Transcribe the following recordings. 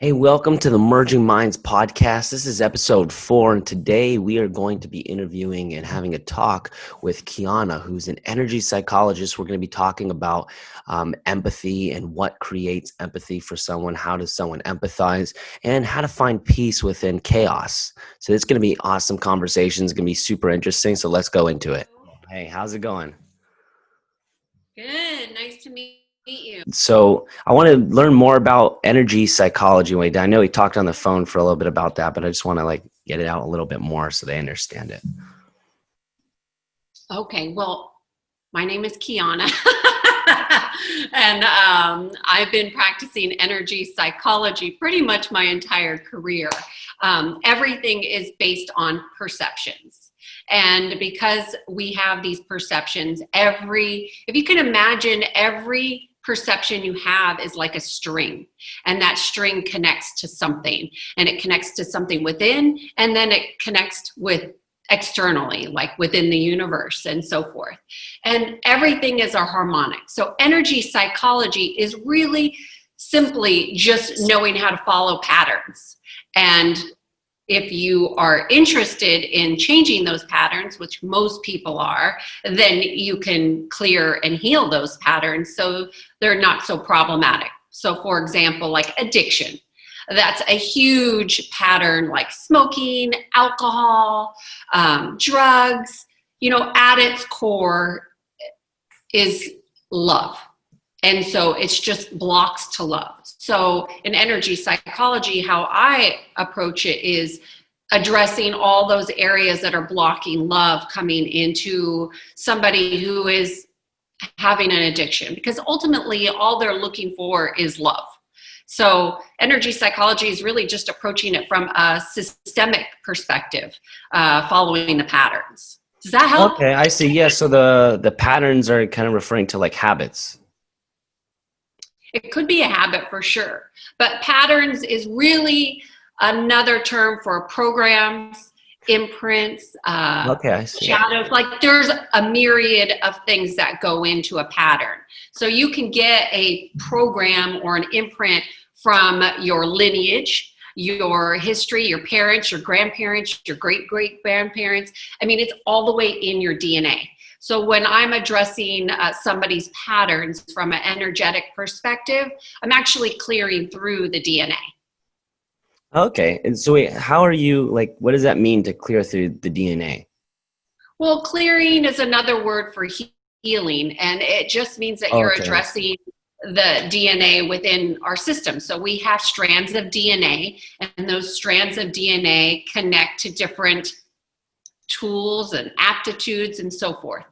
Hey, welcome to the Merging Minds podcast. This is episode 4, and today we are going to be interviewing and having a talk with Kiannaa, who's an energy psychologist. We're going to be talking about empathy and what creates empathy for someone, how does someone empathize, and how to find peace within chaos. So it's going to be awesome conversation. It's going to be super interesting, so let's go into it. Hey, how's it going? Good. Nice to meet you. So I want to learn more about energy psychology. Wade, I know we talked on the phone for a little bit about that, but I just want to get it out a little bit more so they understand it. Okay. Well, my name is Kiannaa, and I've been practicing energy psychology pretty much my entire career. Everything is based on perceptions. And because we have these perceptions, if you can imagine, every perception you have is like a string, and that string connects to something, and it connects to something within, and then it connects with externally, like within the universe and so forth. And everything is a harmonic. So energy psychology is really simply just knowing how to follow patterns. And if you are interested in changing those patterns, which most people are, then you can clear and heal those patterns so they're not so problematic. So for example, like addiction, that's a huge pattern, like smoking, alcohol, drugs, at its core is love. And so it's just blocks to love. So in energy psychology, how I approach it is addressing all those areas that are blocking love coming into somebody who is having an addiction, because ultimately all they're looking for is love. So energy psychology is really just approaching it from a systemic perspective, following the patterns. Does that help? Okay, I see. Yeah, so the patterns are kind of referring to like habits. It could be a habit for sure, but patterns is really another term for programs, imprints, Okay, I see. shadows. Like there's a myriad of things that go into a pattern. So you can get a program or an imprint from your lineage, your history, your parents, your grandparents, your great-great-grandparents. I mean, it's all the way in your DNA. So when I'm addressing somebody's patterns from an energetic perspective, I'm actually clearing through the DNA. Okay, and so wait, how are you, what does that mean to clear through the DNA? Well, clearing is another word for healing, and it just means that you're addressing the DNA within our system. So we have strands of DNA, and those strands of DNA connect to different tools and aptitudes and so forth.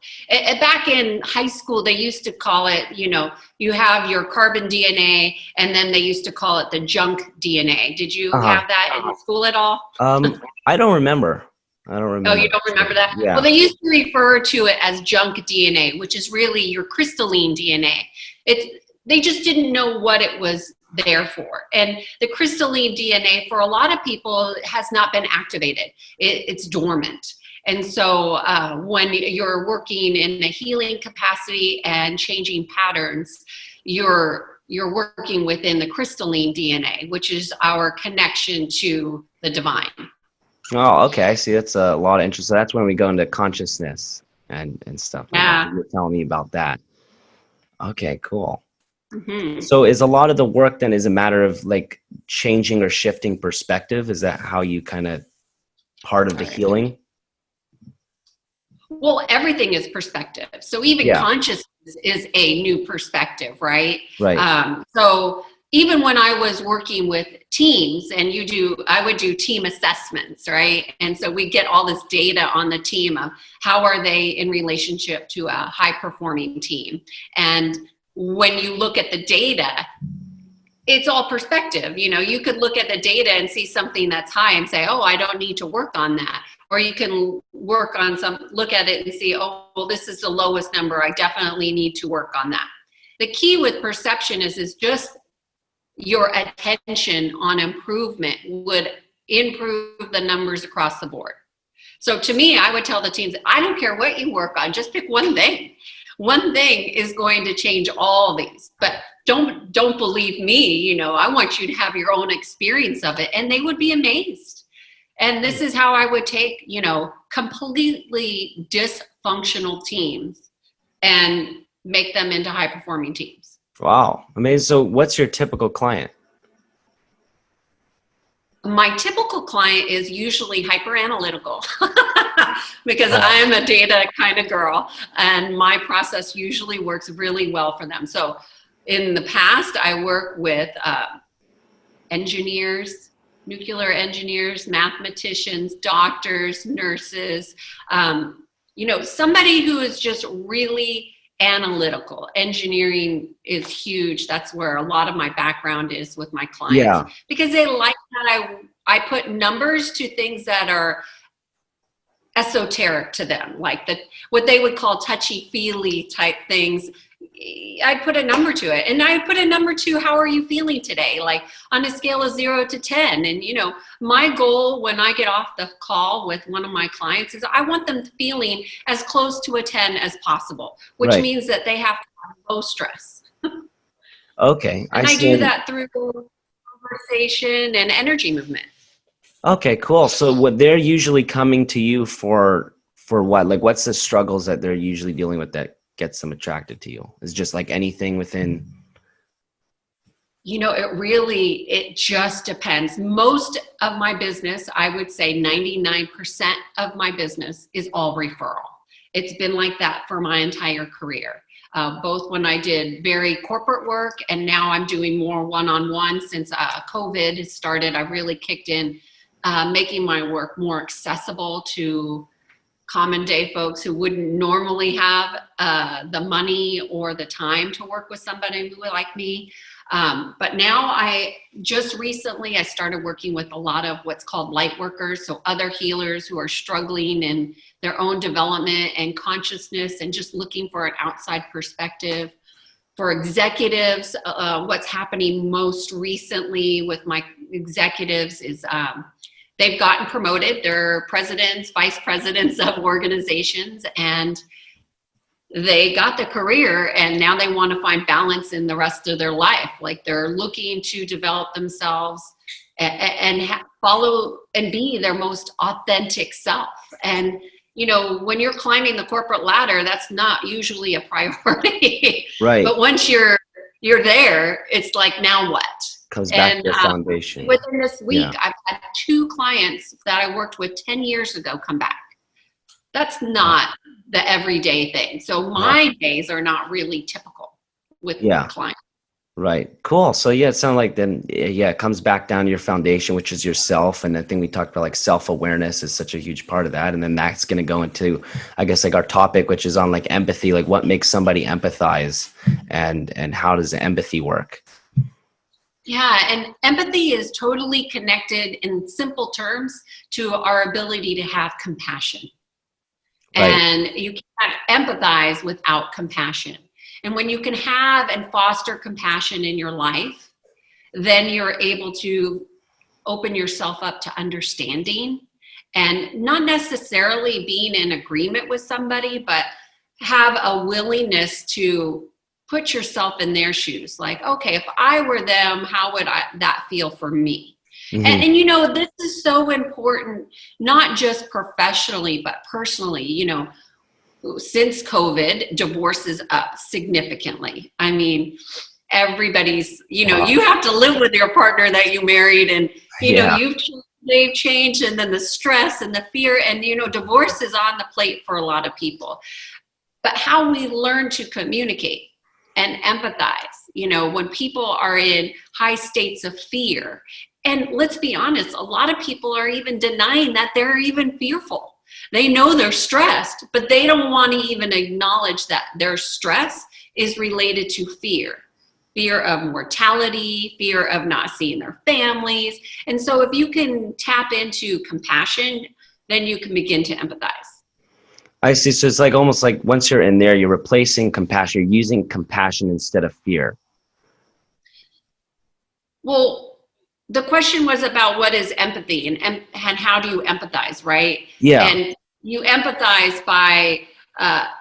Back in high school, they used to call it, you have your carbon DNA, and then they used to call it the junk DNA. Did you have that in school at all? I don't remember. Oh, you don't remember that? Yeah. Well, they used to refer to it as junk DNA, which is really your crystalline DNA. They just didn't know what it was there for. And the crystalline DNA, for a lot of people, has not been activated. It's dormant. And so when you're working in a healing capacity and changing patterns, you're working within the crystalline DNA, which is our connection to the divine. Oh, okay. I see. That's a lot of interest. So that's when we go into consciousness and stuff. Yeah. You were telling me about that. Okay, cool. Mm-hmm. So is a lot of the work then is a matter of changing or shifting perspective? Is that how you kind of part of the healing? Well, everything is perspective. So even consciousness is a new perspective, right? Right. So even when I was working with teams, and I would do team assessments, right? And so we get all this data on the team of how are they in relationship to a high performing team. And when you look at the data, it's all perspective. You could look at the data and see something that's high and say, oh, I don't need to work on that. Or you can look at it and see, oh, well, this is the lowest number. I definitely need to work on that. The key with perception is just your attention on improvement would improve the numbers across the board. So to me, I would tell the teams, I don't care what you work on, just pick one thing. One thing is going to change all these. But don't believe me, I want you to have your own experience of it. And they would be amazed. And this is how I would take, completely dysfunctional teams and make them into high performing teams. Wow. Amazing. So what's your typical client? My typical client is usually hyper analytical because I'm a data kind of girl, and my process usually works really well for them. So in the past, I work with engineers, nuclear engineers, mathematicians, doctors, nurses, somebody who is just really analytical. Engineering is huge. That's where a lot of my background is with my clients, because they like that I put numbers to things that are esoteric to them, like what they would call touchy-feely type things. I put a number to it, and I put a number to how are you feeling today, like on a scale of 0 to 10. And my goal when I get off the call with one of my clients is I want them feeling as close to a 10 as possible, which means that they have to have low stress. Okay. And I do that through conversation and energy movement. Okay, cool. So what they're usually coming to you for what? Like, what's the struggles that they're usually dealing with that gets them attracted to you? Is just like anything within? It just depends. Most of my business, I would say 99% of my business is all referral. It's been like that for my entire career. Both when I did very corporate work, and now I'm doing more one-on-one since COVID has started. I really kicked in making my work more accessible to common day folks who wouldn't normally have the money or the time to work with somebody like me. But now I started working with a lot of what's called light workers. So other healers who are struggling in their own development and consciousness and just looking for an outside perspective. For executives, what's happening most recently with my executives is they've gotten promoted. They're presidents, vice presidents of organizations, and they got the career, and now they want to find balance in the rest of their life. Like they're looking to develop themselves and follow and be their most authentic self. And, when you're climbing the corporate ladder, that's not usually a priority. Right. But once you're there, it's like, now what? Comes back to the foundation. Within this week, I've had 2 clients that I worked with 10 years ago come back. That's not the everyday thing. So my days are not really typical with my clients. Right. Cool. So it sounds like then, it comes back down to your foundation, which is yourself. And I think we talked about like self-awareness is such a huge part of that. And then that's going to go into, I guess, like our topic, which is on like empathy, like what makes somebody empathize and how does empathy work? Yeah, and empathy is totally connected in simple terms to our ability to have compassion. Right. And you can't empathize without compassion. And when you can have and foster compassion in your life, then you're able to open yourself up to understanding and not necessarily being in agreement with somebody, but have a willingness to put yourself in their shoes. Like, okay, if I were them, how would that feel for me? Mm-hmm. And this is so important, not just professionally, but personally. Since COVID, divorce is up significantly. I mean, everybody's, you have to live with your partner that you married, and, they've changed, and then the stress and the fear, and, divorce is on the plate for a lot of people. But how we learn to communicate and empathize, when people are in high states of fear. And let's be honest, a lot of people are even denying that they're even fearful. They know they're stressed, but they don't want to even acknowledge that their stress is related to fear of mortality, fear of not seeing their families. And so if you can tap into compassion, then you can begin to empathize. I see. So it's like almost like once you're in there, you're replacing compassion, you're using compassion instead of fear. Well, the question was about what is empathy and how do you empathize, right? Yeah. And you empathize by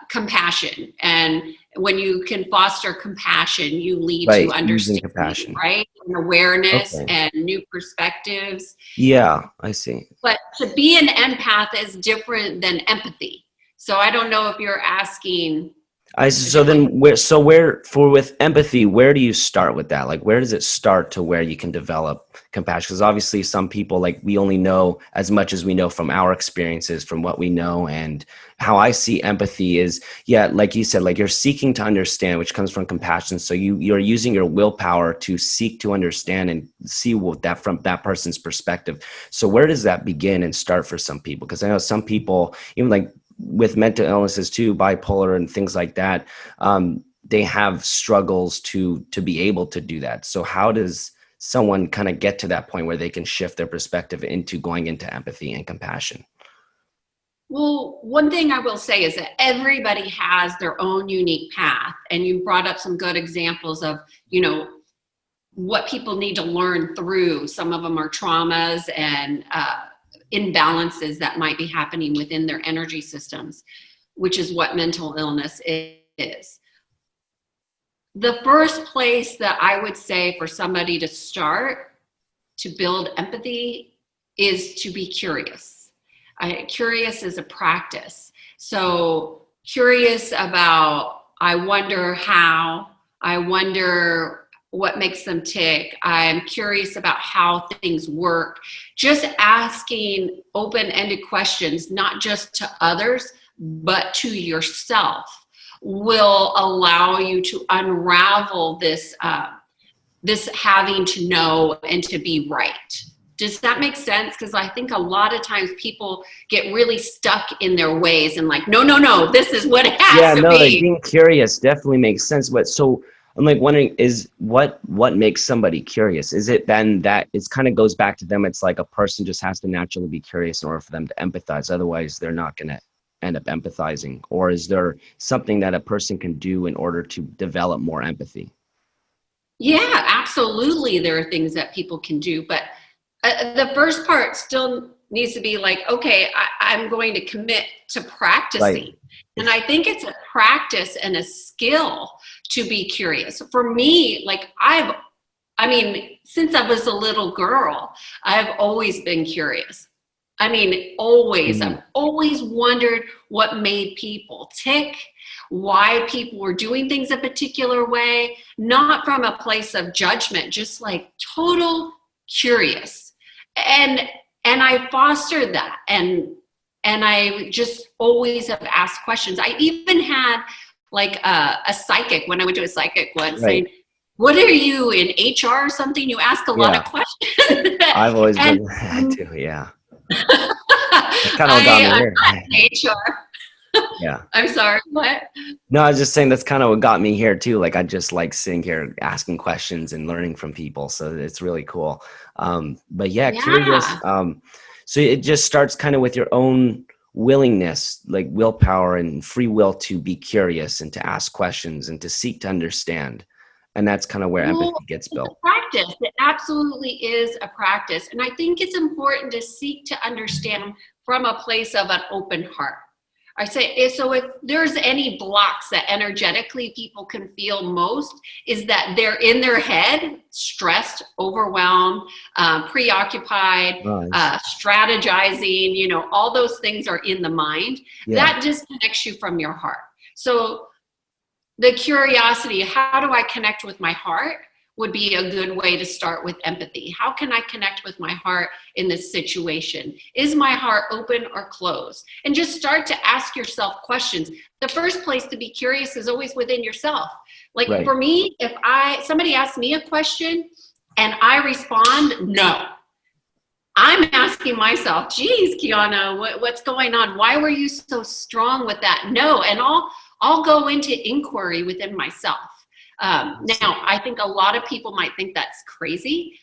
compassion. And When you can foster compassion, you lead to Right. Using understanding, compassion. right? And awareness Okay. and new perspectives. Yeah, I see. But to be an empath is different than empathy. So I don't know if you're asking a So different. then where for with empathy, where do you start with that? Like where does it start to where you can develop compassion? Because obviously some people, like, we only know as much as we know from our experiences, from what we know. And how I see empathy is, yeah, like you said, like you're seeking to understand, which comes from compassion. So you're using your willpower to seek to understand and see what that from that person's perspective. So where does that begin and start for some people? Because I know some people, even like with mental illnesses too, bipolar and things like that, they have struggles to be able to do that. So how does someone kind of get to that point where they can shift their perspective into going into empathy and compassion? Well, one thing I will say is that everybody has their own unique path. And you brought up some good examples of, what people need to learn through. Some of them are traumas and imbalances that might be happening within their energy systems, which is what mental illness is. The first place that I would say for somebody to start to build empathy is to be curious. Curious is a practice. So curious about, I wonder how, I wonder what makes them tick. I'm curious about how things work. Just asking open-ended questions, not just to others, but to yourself, will allow you to unravel this having to know and to be right. Does that make sense? Because I think a lot of times people get really stuck in their ways and like, no, this is what it Yeah, has to no, like be. being curious definitely makes sense. But so I'm like wondering, is what makes somebody curious? Is it then that it kind of goes back to them? It's like a person just has to naturally be curious in order for them to empathize. Otherwise, they're not going to end up empathizing. Or is there something that a person can do in order to develop more empathy? Yeah, absolutely. There are things that people can do, but the first part still needs to be like, okay, I'm going to commit to Right. practicing. And I think it's a practice and a skill to be curious. For me, like since I was a little girl, I've always been curious. I mean, always. I've Mhm. always wondered what made people tick, why people were doing things a particular way, not from a place of judgment, just like total curious. And I fostered that, and I just always have asked questions. I even had like a psychic when I went to a psychic once Right. saying, "What are you in HR or something? You ask a lot Yeah. of questions." I've always And been that too. Yeah. That's kind of what got me I'm here. not in HR. Yeah. I'm sorry. What? No, I was just saying that's kind of what got me here too. Like I just like sitting here asking questions and learning from people. So it's really cool. But yeah, curious. Yeah. So it just starts kind of with your own willingness, like willpower and free will to be curious and to ask questions and to seek to understand. And that's kind of where Well, empathy gets it's a built. practice. It absolutely is a practice. And I think it's important to seek to understand from a place of an open heart. I say, so if there's any blocks that energetically people can feel most, is that they're in their head, stressed, overwhelmed, preoccupied, Nice. strategizing, all those things are in the mind. Yeah. That disconnects you from your heart. So the curiosity, how do I connect with my heart, would be a good way to start with empathy. How can I connect with my heart in this situation? Is my heart open or closed? And just start to ask yourself questions. The first place to be curious is always within yourself. Like Right. for me, if somebody asks me a question and I respond no, I'm asking myself, geez, Kiannaa, what's going on? Why were you so strong with that? No, and I'll go into inquiry within myself. I see. Now, I think a lot of people might think that's crazy.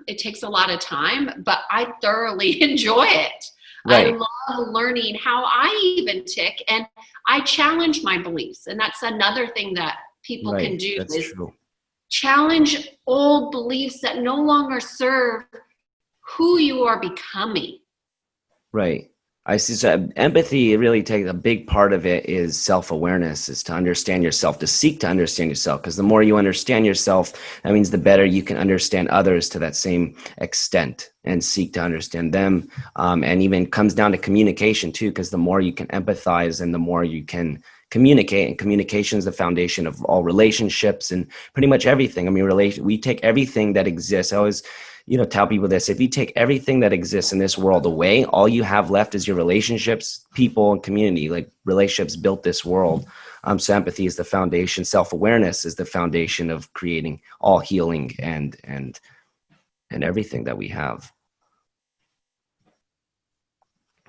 It takes a lot of time, but I thoroughly enjoy it. I Right. love learning how I even tick, and I challenge my beliefs. And that's another thing that people can Right. do That's is true. challenge old beliefs that no longer serve who you are becoming. Right. I see. So empathy really takes a big part of it is self-awareness, is to understand yourself, to seek to understand yourself. Because the more you understand yourself, that means the better you can understand others to that same extent and seek to understand them. And even comes down to communication too, because the more you can empathize and the more you can communicate, and communication is the foundation of all relationships and pretty much everything. I mean, we take everything that exists. I always tell people this: if you take everything that exists in this world away, all you have left is your relationships, people, and community. Like, relationships built this world. So empathy is the foundation. Self-awareness is the foundation of creating all healing and everything that we have.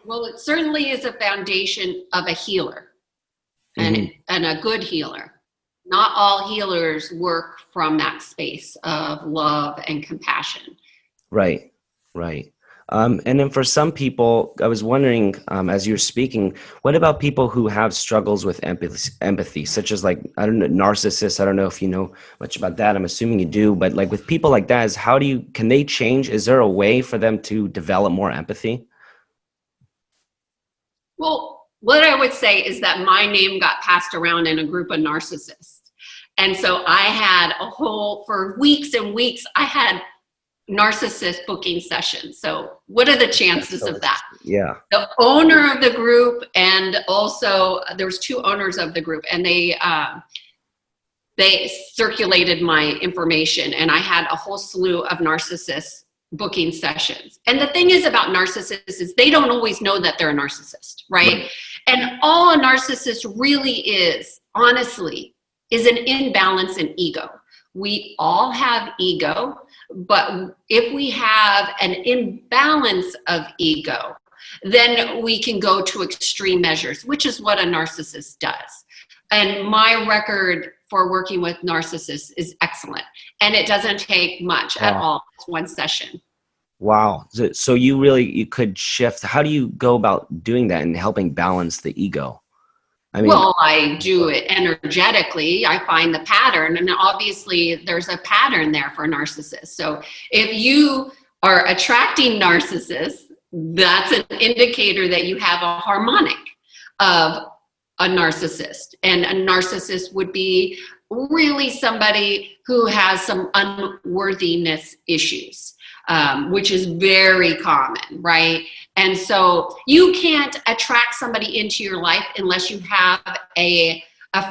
Well, it certainly is a foundation of a healer, and a good healer. Not all healers work from that space of love and compassion. Right, right. And then for some people, I was wondering, as you're speaking, what about people who have struggles with empathy, such as, like, I don't know, narcissists? I don't know if you know much about that. I'm assuming you do, but like with people like that, can they change? Is there a way for them to develop more empathy? Well, what I would say is that my name got passed around in a group of narcissists. And so I had for weeks and weeks, I had narcissist booking sessions. So what are the chances of that? Yeah. The owner of the group, and also there was two owners of the group, and they circulated my information, and I had a whole slew of narcissists booking sessions. And the thing is about narcissists is they don't always know that they're a narcissist, right? And all a narcissist really is, honestly, is an imbalance in ego. We all have ego, but if we have an imbalance of ego, then we can go to extreme measures, which is what a narcissist does. And my record for working with narcissists is excellent. And it doesn't take much at all. It's one session. Wow. So you could shift. How do you go about doing that and helping balance the ego? Well, I do it energetically. I find the pattern, and obviously there's a pattern there for narcissists. So if you are attracting narcissists, that's an indicator that you have a harmonic of a narcissist. And a narcissist would be really somebody who has some unworthiness issues, which is very common, right? And so you can't attract somebody into your life unless you have a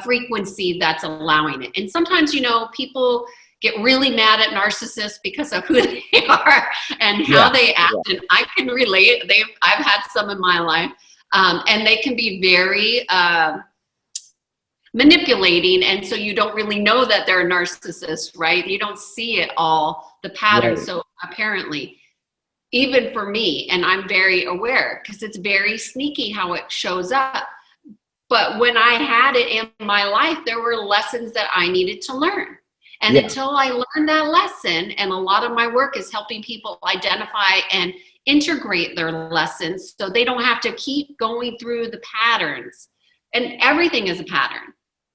frequency that's allowing it. And sometimes, people get really mad at narcissists because of who they are and how they act. And I can relate. I've had some in my life, and they can be very manipulating. And so you don't really know that they're a narcissist, right? You don't see it all, the pattern. Right. So apparently, even for me, and I'm very aware because it's very sneaky how it shows up. But when I had it in my life, there were lessons that I needed to learn. And until I learned that lesson, and a lot of my work is helping people identify and integrate their lessons so they don't have to keep going through the patterns. And everything is a pattern.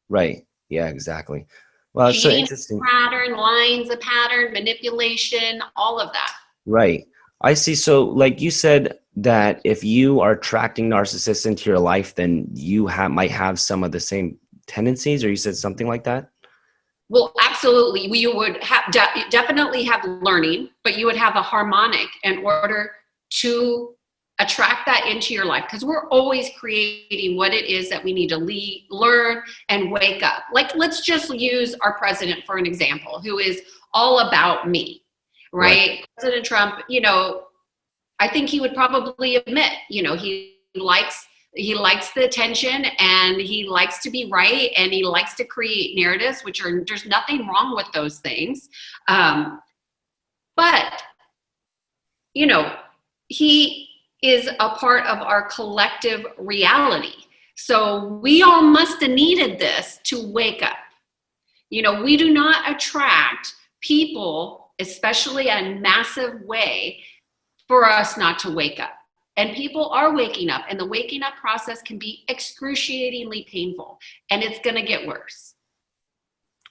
Right. Yeah, exactly. Well, it's so interesting. Pattern, lines, a pattern, manipulation, all of that. Right. I see. So like you said, that if you are attracting narcissists into your life, then you might have some of the same tendencies, or you said something like that? Well, absolutely. We would have definitely have learning, but you would have a harmonic in order to attract that into your life, because we're always creating what it is that we need to learn and wake up. Like, let's just use our president for an example, who is all about me, right? President Trump, I think he would probably admit, he likes the attention, and he likes to be right, and he likes to create narratives, there's nothing wrong with those things. But, he is a part of our collective reality. So we all must have needed this to wake up. We do not attract people, especially in a massive way, for us not to wake up. And people are waking up, and the waking up process can be excruciatingly painful, and it's going to get worse.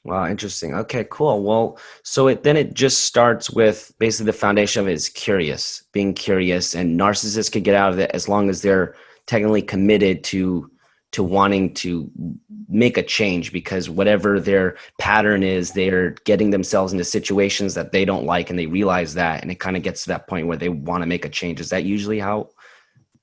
Wow, interesting. Okay, cool. Well, so it just starts with basically the foundation of it is being curious, and narcissists could get out of it as long as they're technically committed to wanting to make a change, because whatever their pattern is, they're getting themselves into situations that they don't like, and they realize that, and it kind of gets to that point where they want to make a change. Is that usually how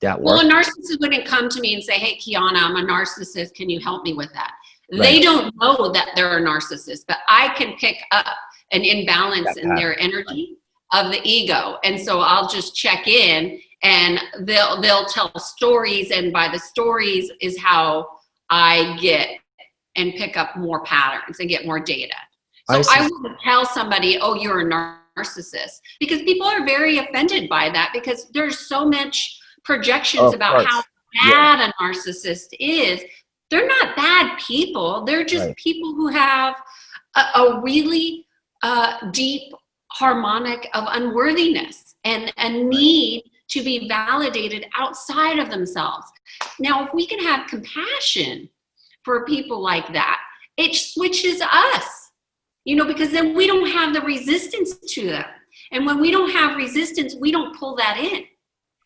that Well, a works? narcissist wouldn't come to me and say, "Hey, Kiannaa, I'm a narcissist. Can you help me with that?" They Right. don't know that they're a narcissist, but I can pick up an That imbalance in pattern. their energy of the ego. And so I'll just check in, and they'll tell stories, and by the stories is how I get and pick up more patterns and get more data. I So see. I wouldn't tell somebody, "Oh, you're a narcissist," because people are very offended by that, because there's so much Oh, projections of about how course. Yeah. bad a narcissist is. They're not bad people. They're just Right. people who have a really deep harmonic of unworthiness and a Right. need to be validated outside of themselves. Now, if we can have compassion for people like that, it switches us, because then we don't have the resistance to them. And when we don't have resistance, we don't pull that in.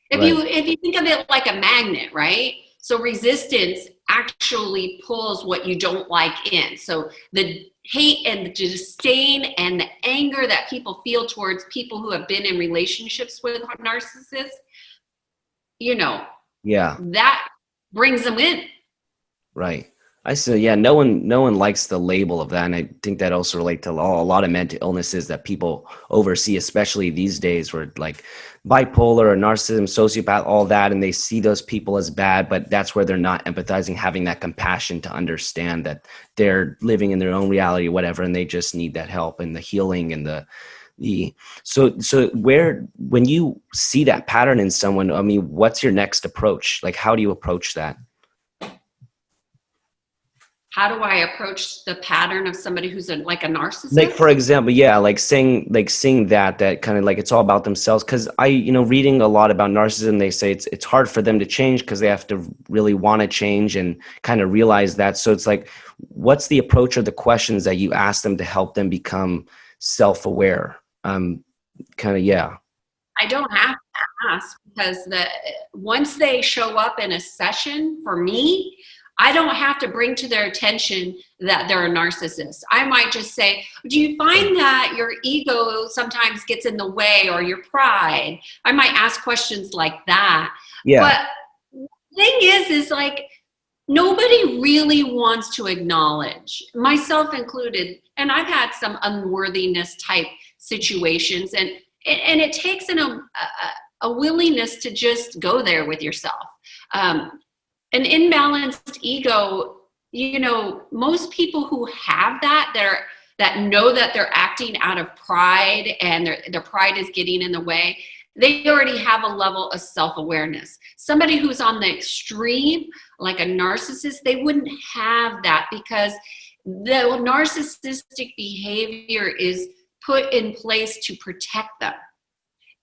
If Right. you think of it like a magnet, right? So resistance actually pulls what you don't like in. So the hate and the disdain and the anger that people feel towards people who have been in relationships with narcissists, you know, Yeah. that brings them in. Right. I see. Yeah, no one likes the label of that, and I think that also relate to a lot of mental illnesses that people oversee, especially these days, where like bipolar or narcissism, sociopath, all that, and they see those people as bad, but that's where they're not empathizing, having that compassion to understand that they're living in their own reality, whatever, and they just need that help and the healing and the. So where when you see that pattern in someone, I mean, what's your next approach? Like, how do you approach that? How do I approach the pattern of somebody who's like a Like, for narcissist? example, yeah, like seeing that kind of like it's all about themselves. Because reading a lot about narcissism, they say it's hard for them to change because they have to really want to change and kind of realize that. So it's like, what's the approach or the questions that you ask them to help them become self-aware? Kind of, yeah. I don't have to ask, because once they show up in a session for me, I don't have to bring to their attention that they're a narcissist. I might just say, "Do you find that your ego sometimes gets in the way, or your pride?" I might ask questions like that. Yeah. But the thing is like, nobody really wants to acknowledge, myself included, and I've had some unworthiness type situations, and it takes a willingness to just go there with yourself. An imbalanced ego, most people who have that know that they're acting out of pride, and their pride is getting in the way, they already have a level of self-awareness. Somebody who's on the extreme, like a narcissist, they wouldn't have that, because the narcissistic behavior is put in place to protect them.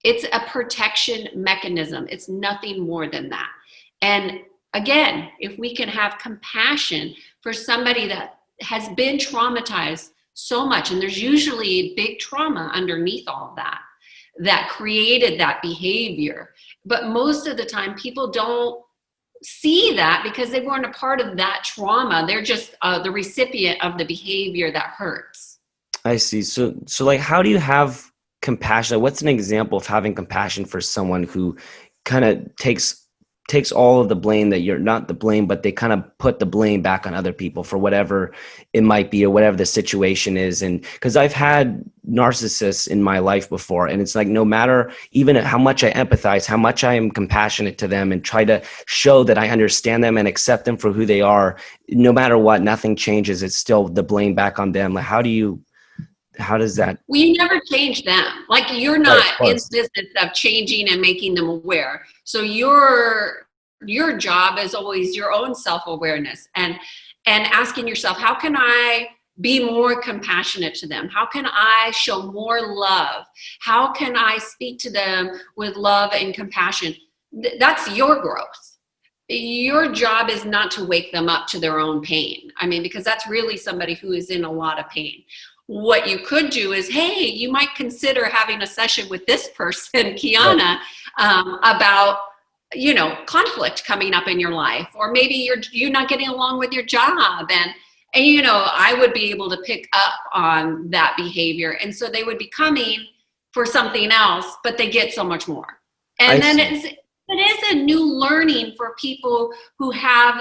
It's a protection mechanism. It's nothing more than that. And again, if we can have compassion for somebody that has been traumatized so much, and there's usually big trauma underneath all of that, that created that behavior. But most of the time, people don't see that because they weren't a part of that trauma. They're just the recipient of the behavior that hurts. I see. So like, how do you have compassion? What's an example of having compassion for someone who kind of takes all of the blame, that you're not the blame, but they kind of put the blame back on other people for whatever it might be or whatever the situation is? And because I've had narcissists in my life before, and it's like, no matter even how much I empathize, how much I am compassionate to them and try to show that I understand them and accept them for who they are, no matter what, nothing changes. It's still the blame back on them. Like, how does that? Well, you never change them. Like, you're Right, of not in course. the business of changing and making them aware. So your job is always your own self-awareness, and asking yourself, how can I be more compassionate to them? How can I show more love? How can I speak to them with love and compassion? That's your growth. your job is not to wake them up to their own pain. I mean, because that's really somebody who is in a lot of pain. What you could do is, hey, you might consider having a session with this person, Kiannaa, about, conflict coming up in your life, or maybe you're not getting along with your job, and I would be able to pick up on that behavior, and so they would be coming for something else, but they get so much more. And then it is a new learning for people who have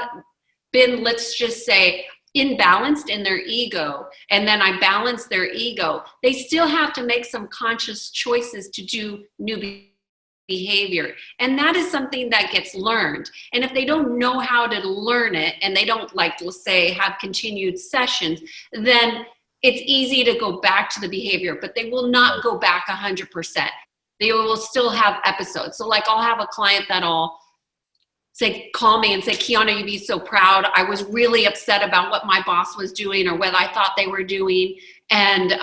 been, let's just say, imbalanced in their ego, and then I balance their ego. They still have to make some conscious choices to do new behavior, and that is something that gets learned. And if they don't know how to learn it, and they don't, like, let's say, have continued sessions, then it's easy to go back to the behavior, but they will not go back 100%. They will still have episodes. So, like, I'll have a client that'll call me and say, Kiannaa, you'd be so proud. I was really upset about what my boss was doing or what I thought they were doing. And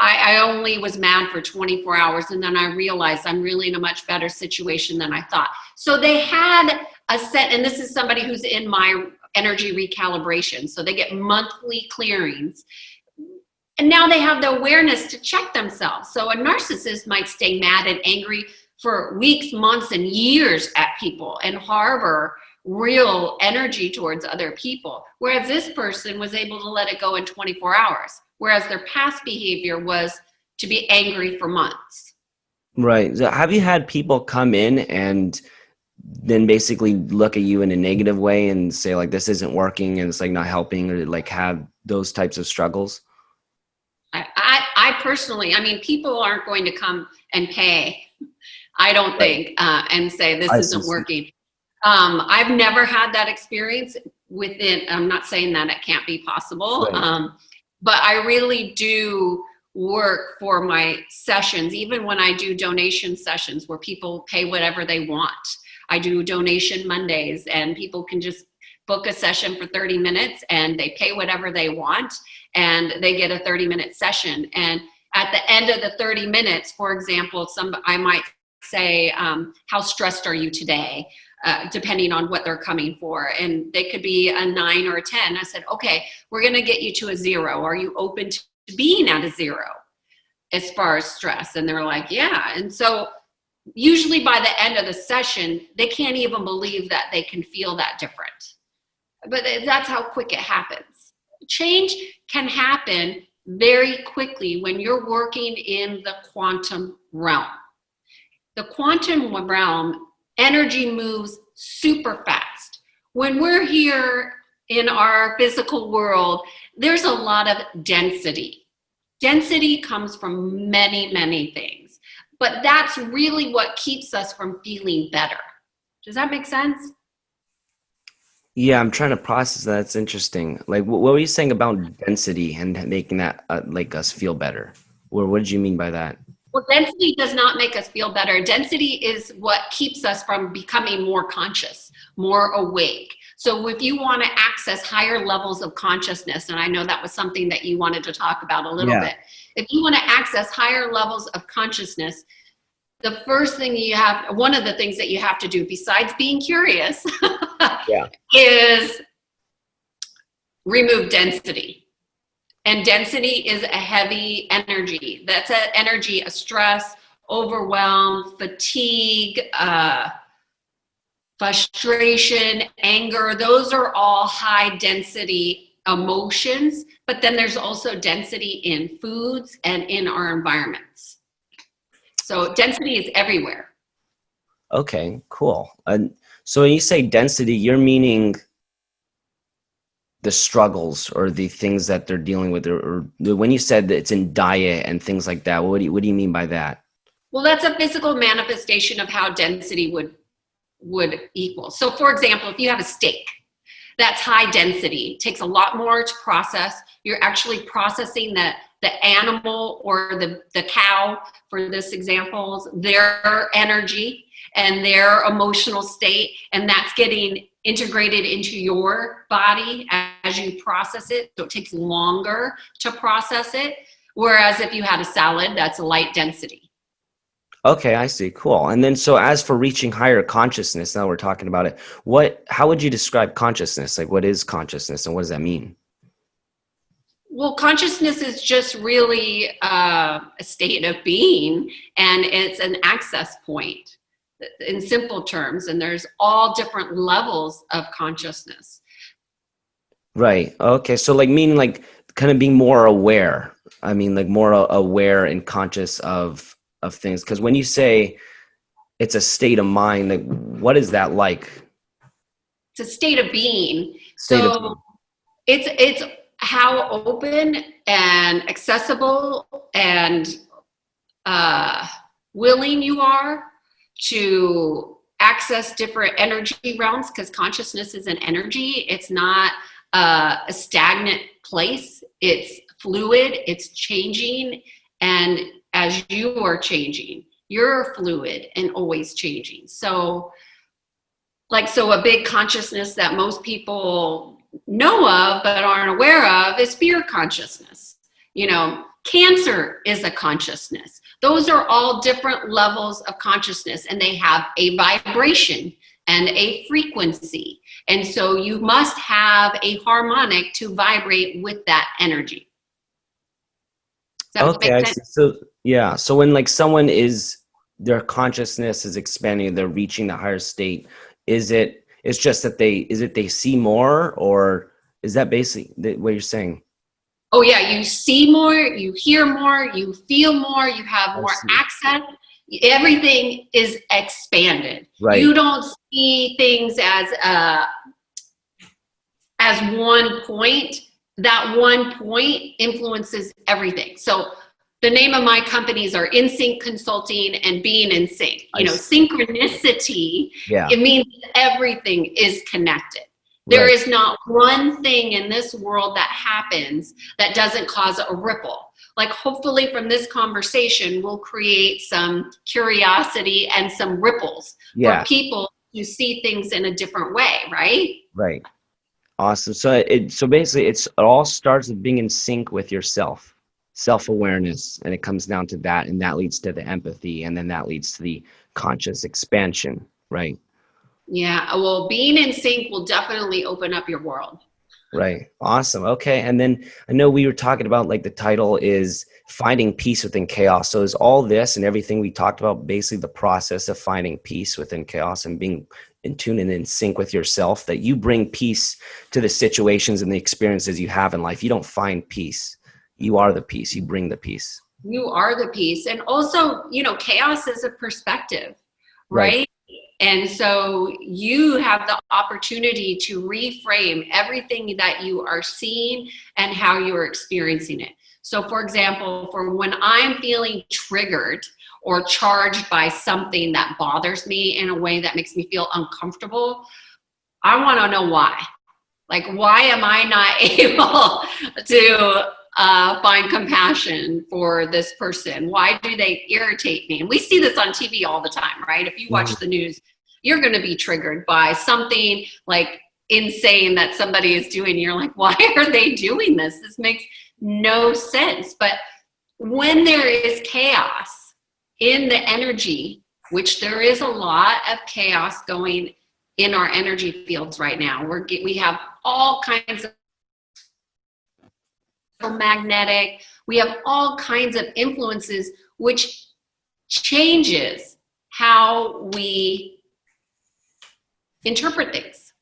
I only was mad for 24 hours. And then I realized I'm really in a much better situation than I thought. So they had a set, and this is somebody who's in my energy recalibration. So they get monthly clearings. And now they have the awareness to check themselves. So a narcissist might stay mad and angry for weeks, months, and years at people and harbor real energy towards other people. Whereas this person was able to let it go in 24 hours. Whereas their past behavior was to be angry for months. Right. So have you had people come in and then basically look at you in a negative way and say, like, this isn't working and it's like not helping, or like have those types of struggles? I personally, I mean, people aren't going to come and pay, I don't think, and say this isn't working. I've never had that experience within, I'm not saying that it can't be possible, but I really do work for my sessions, even when I do donation sessions where people pay whatever they want. I do donation Mondays, and people can just book a session for 30 minutes and they pay whatever they want, and they get a 30-minute session. And at the end of the 30 minutes, for example, I might say, how stressed are you today? Depending on what they're coming for. And they could be a 9 or a 10. I said, okay, we're going to get you to a 0. Are you open to being at a 0 as far as stress? And they're like, yeah. And so usually by the end of the session, they can't even believe that they can feel that different. But that's how quick it happens. Change can happen very quickly when you're working in the quantum realm. The quantum realm, energy moves super fast. When we're here in our physical world, there's a lot of density. Density comes from many, many things, but that's really what keeps us from feeling better. Does that make sense? Yeah, I'm trying to process that. It's interesting. Like, what were you saying about density and making that like us feel better? Or what did you mean by that? Well, density does not make us feel better. Density is what keeps us from becoming more conscious, more awake. So if you want to access higher levels of consciousness, and I know that was something that you wanted to talk about a little bit. If you want to access higher levels of consciousness, the first thing one of the things that you have to do, besides being curious, is remove density. And density is a heavy energy. That's an energy of stress, overwhelm, fatigue, frustration, anger. Those are all high density emotions. But then there's also density in foods and in our environments. So density is everywhere. Okay, cool. So when you say density, you're meaning the struggles or the things that they're dealing with, or when you said that it's in diet and things like that, what do you mean by that? Well, that's a physical manifestation of how density would equal. So for example, if you have a steak, that's high density. It takes a lot more to process. You're actually processing the animal or the cow, for this example, their energy and their emotional state, and that's getting integrated into your body as you process it. So it takes longer to process it. Whereas if you had a salad, that's a light density. Okay, I see. Cool. And then, so as for reaching higher consciousness, now we're talking about it. How would you describe consciousness? Like, what is consciousness and what does that mean? Well, consciousness is just really a state of being, and it's an access point in simple terms. And there's all different levels of consciousness. Right. Okay. So like meaning like kind of being more aware. I mean, like more aware and conscious of things. Because when you say it's a state of mind, like what is that like? It's a state of being. State of So it's how open and accessible and willing you are to access different energy realms, because consciousness is an energy. It's not a stagnant place. It's fluid, it's changing, and as you are changing, you're fluid and always changing. So a big consciousness that most people know of but aren't aware of is fear consciousness. Cancer is a consciousness. Those are all different levels of consciousness, and they have a vibration and a frequency. And so you must have a harmonic to vibrate with that energy. Does that Okay, make I sense? see. So yeah, so when like their consciousness is expanding, they're reaching the higher state, it's just that they see more, or is that basically what you're saying? Oh yeah, you see more, you hear more, you feel more, you have I more see. access. Everything is expanded. Right. You don't see things as one point. That one point influences everything. So the name of my companies are In Sync Consulting and Being in Sync. I see. Synchronicity, Yeah. it means everything is connected. There Right. is not one thing in this world that happens that doesn't cause a ripple. Like hopefully from this conversation, we'll create some curiosity and some ripples for Yeah. people to see things in a different way, right? Right. Awesome. So basically it all starts with being in sync with yourself, self-awareness, and it comes down to that, and that leads to the empathy, and then that leads to the conscious expansion, right? Yeah, well, being in sync will definitely open up your world. Right. Awesome. Okay. And then I know we were talking about like the title is finding peace within chaos. So is all this and everything we talked about basically the process of finding peace within chaos and being in tune and in sync with yourself, that you bring peace to the situations and the experiences you have in life. You don't find peace. You are the peace. You bring the peace. You are the peace. And also, chaos is a perspective, Right. right? And so you have the opportunity to reframe everything that you are seeing and how you're experiencing it. So for example, for when I'm feeling triggered or charged by something that bothers me in a way that makes me feel uncomfortable, I want to know why. Like, why am I not able to find compassion for this person? Why do they irritate me? And we see this on TV all the time, right? If you watch the news, you're going to be triggered by something like insane that somebody is doing. You're like, why are they doing this? This makes no sense. But when there is chaos in the energy, which there is a lot of chaos going in our energy fields right now, we have all kinds of magnetic, we have all kinds of influences, which changes how we interpret things.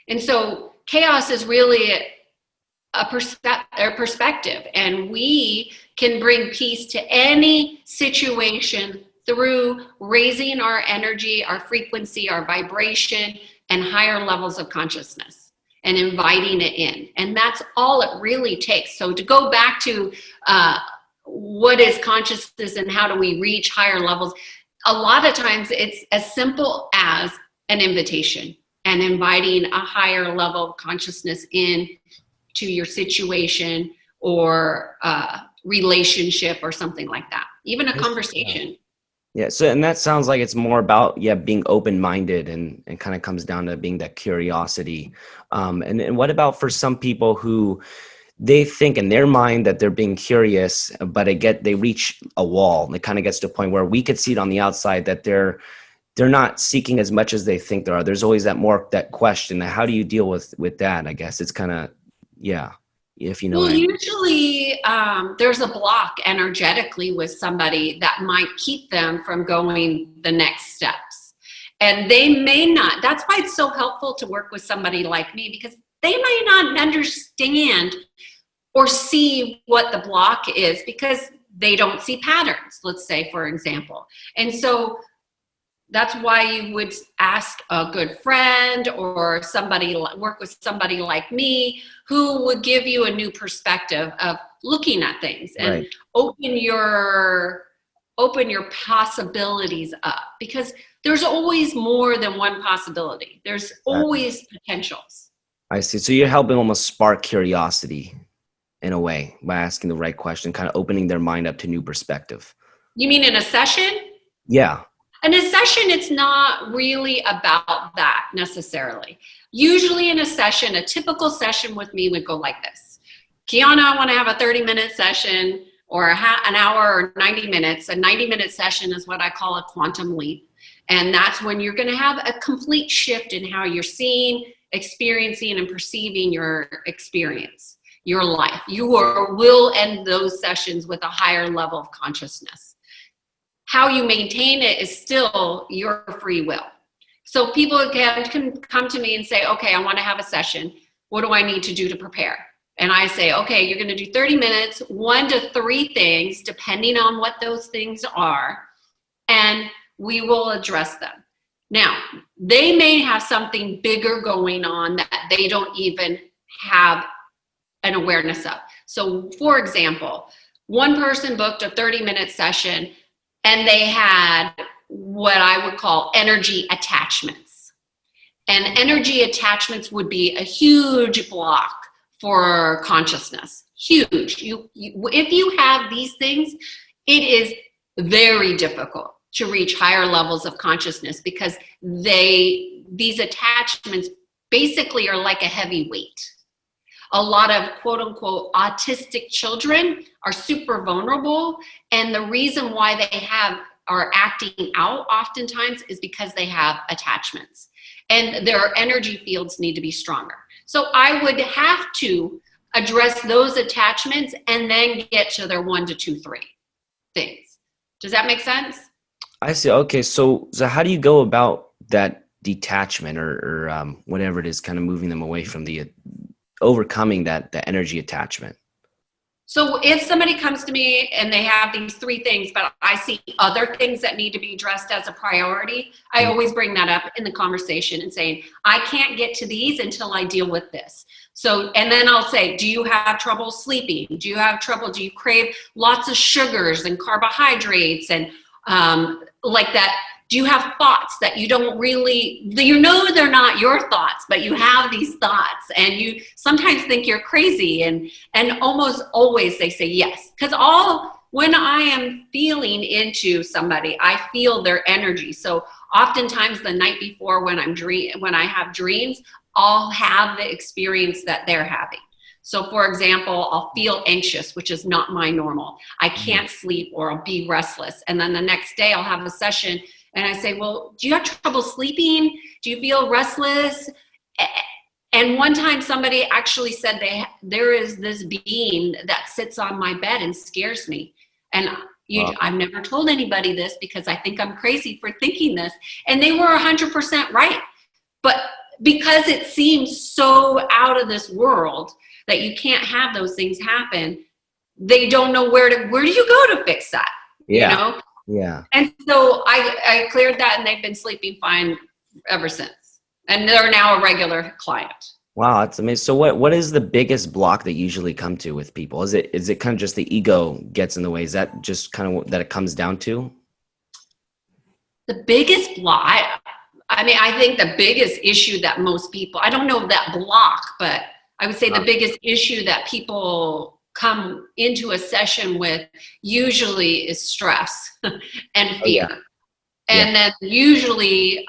And so chaos is really a perspective, and we can bring peace to any situation through raising our energy, our frequency, our vibration, and higher levels of consciousness, and inviting it in. And that's all it really takes. So to go back to what is consciousness and how do we reach higher levels, a lot of times it's as simple as an invitation and inviting a higher level of consciousness in to your situation or relationship or something like that, even a conversation. Yeah. So, and that sounds like it's more about, being open-minded and kind of comes down to being that curiosity. And what about for some people who they think in their mind that they're being curious, but they reach a wall, and it kind of gets to a point where we could see it on the outside that they're not seeking as much as they think there are. There's always that question. How do you deal with that? I guess it's kind of, yeah, if you know Well, what I mean. usually there's a block energetically with somebody that might keep them from going the next steps. And they may not. That's why it's so helpful to work with somebody like me, because they might not understand or see what the block is because they don't see patterns, let's say, for example. And so that's why you would ask a good friend or work with somebody like me who would give you a new perspective of looking at things and Right. open your possibilities up, because there's always more than one possibility. There's always potentials. I see. So you're helping almost spark curiosity in a way by asking the right question, kind of opening their mind up to new perspective. You mean in a session? Yeah. In a session, it's not really about that necessarily. Usually in a session, a typical session with me would go like this. Kiannaa, I want to have a 30-minute session or an hour or 90 minutes. A 90-minute session is what I call a quantum leap. And that's when you're going to have a complete shift in how you're seeing, experiencing, and perceiving your experience, your life. You will end those sessions with a higher level of consciousness. How you maintain it is still your free will. So people can come to me and say, okay, I want to have a session. What do I need to do to prepare? And I say, okay, you're going to do 30 minutes, 1 to 3 things, depending on what those things are, and we will address them. Now, they may have something bigger going on that they don't even have an awareness of. So, for example, one person booked a 30-minute session and they had what I would call energy attachments. And energy attachments would be a huge block for consciousness. Huge. If you have these things, it is very difficult to reach higher levels of consciousness, because these attachments basically are like a heavy weight. A lot of quote unquote autistic children are super vulnerable, and the reason why they are acting out oftentimes is because they have attachments, and their energy fields need to be stronger. So I would have to address those attachments and then get to their 1 to 2, 3 things. Does that make sense? I see. Okay. So how do you go about that detachment or whatever it is, kind of moving them away from overcoming the energy attachment? So if somebody comes to me and they have these 3 things, but I see other things that need to be addressed as a priority, I always bring that up in the conversation and saying, I can't get to these until I deal with this. So, and then I'll say, do you have trouble sleeping? Do you crave lots of sugars and carbohydrates and like that? Do you have thoughts that you don't really, they're not your thoughts, but you have these thoughts and you sometimes think you're crazy, and almost always they say yes. Because when I am feeling into somebody, I feel their energy. So oftentimes the night before when I have dreams, I'll have the experience that they're having. So for example, I'll feel anxious, which is not my normal. I can't sleep, or I'll be restless. And then the next day I'll have a session and I say, well, do you have trouble sleeping? Do you feel restless? And one time somebody actually said there is this being that sits on my bed and scares me. And I've never told anybody this because I think I'm crazy for thinking this. And they were 100% right. But because it seems so out of this world that you can't have those things happen, they don't know where do you go to fix that? Yeah. You know? Yeah. And so I cleared that, and they've been sleeping fine ever since. And they're now a regular client. Wow, that's amazing. So what is the biggest block that you usually come to with people? Is it kind of just the ego gets in the way? Is that just kind of what that it comes down to? The biggest block, I think the biggest issue that most people, I don't know that block, but I would say the biggest issue that people come into a session with usually is stress and fear. And then usually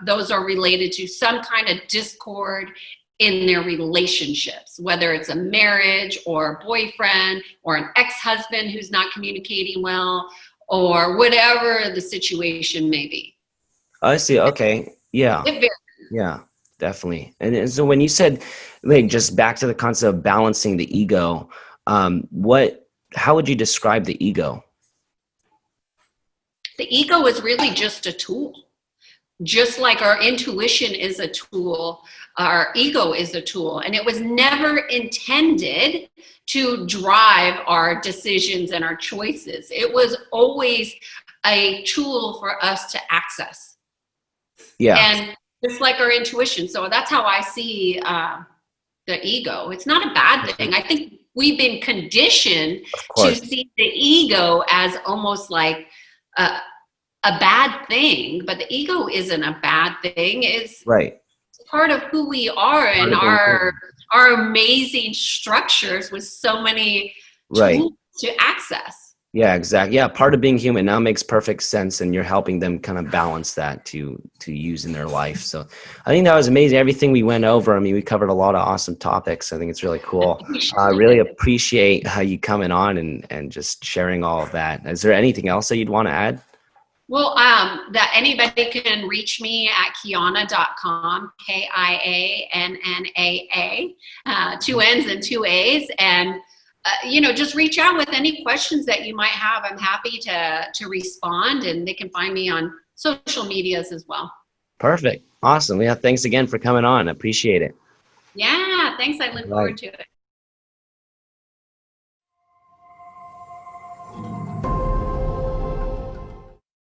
those are related to some kind of discord in their relationships, whether it's a marriage or a boyfriend or an ex-husband who's not communicating well, or whatever the situation may be. I see. Okay. Yeah. It varies. Yeah, definitely. And so when you said, like, just back to the concept of balancing the ego, how would you describe the ego? The ego is really just a tool. Just like our intuition is a tool, our ego is a tool. And it was never intended to drive our decisions and our choices. It was always a tool for us to access. Yeah. And just like our intuition. So that's how I see the ego. It's not a bad thing. I think we've been conditioned to see the ego as almost like a bad thing, but the ego isn't a bad thing. It's right. part of who we are and our amazing structures with so many tools to access. Yeah, exactly. Yeah, part of being human now makes perfect sense, and you're helping them kind of balance that to use in their life. So I think that was amazing. Everything we went over, I mean, we covered a lot of awesome topics. I think it's really cool. I really appreciate how you coming on and just sharing all of that. Is there anything else that you'd want to add? Well, that anybody can reach me at Kiannaa.com, Kiannaa, 2 N's and 2 A's. And, just reach out with any questions that you might have. I'm happy to respond, and they can find me on social medias as well. Perfect. Awesome. Yeah. Thanks again for coming on. I appreciate it. Yeah. Thanks. I look forward to it.